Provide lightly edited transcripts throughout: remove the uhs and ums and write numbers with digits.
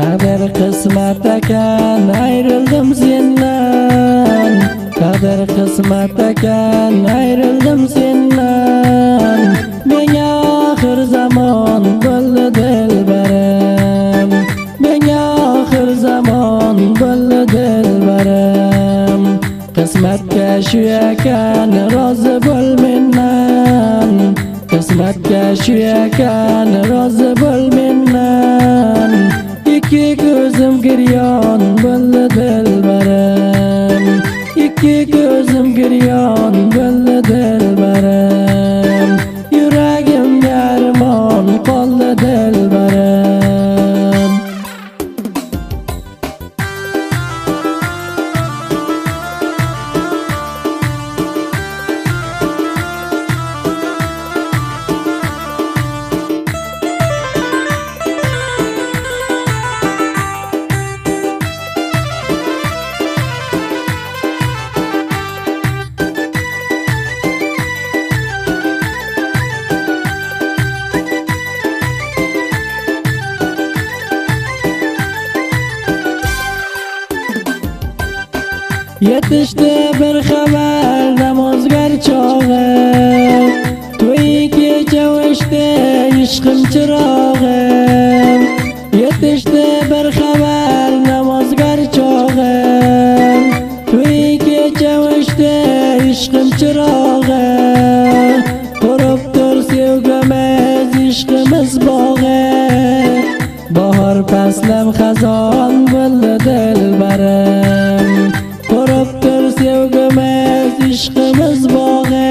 Kader kısmet eken ayrıldım senden. Kader kısmet eken ayrıldım senden. Beni ahir zaman buldu dilberim. Beni ahir zaman buldu dilberim. Kısmetke şu eken razı bol menden. Kısmetke şu eken razı bol menden. İki gözüm giryan buldu dilberim. İki gözüm giryan buldu dilberim. Yüreğim derman kaldı dilberim. Yetişti bir haber namazgar çağım. To'y kecha o'chdi ishqim chirog'im. Yetişti bir haber namazgar çağım. To'y kecha o'chdi ishqim chirog'im. Qurib tur sevgimiz ishqimiz bog'i. Bahor faslim xazon bo'ldi dilbarim. Qurib tur sevgimiz ishqimiz bog'i.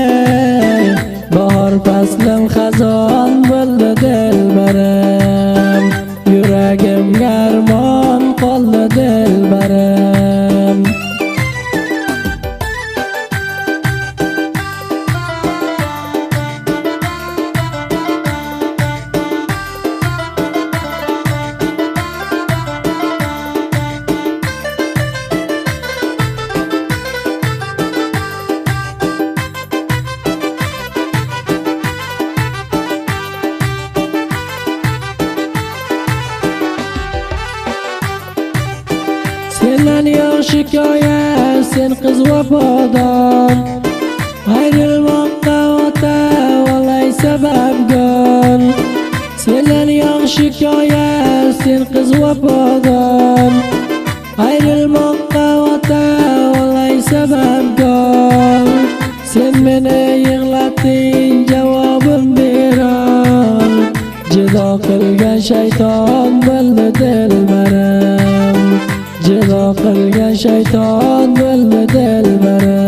Bahor faslim xazon bo'ldi dilbarim. Yuragimga armon qoldi dilbarim. Senden yok şikayet, sen kız vefadar. Ayrılmakta ota vallahi sebep gör. Senden yok şikayet, sen kız vefadar. Ayrılmakta ota vallahi sebep gör. Sen beni yığlattın cevabım birer. Cida kılgan şeytan bildi dilberim. Cida qilgan shayton bo'ldi dilbarim.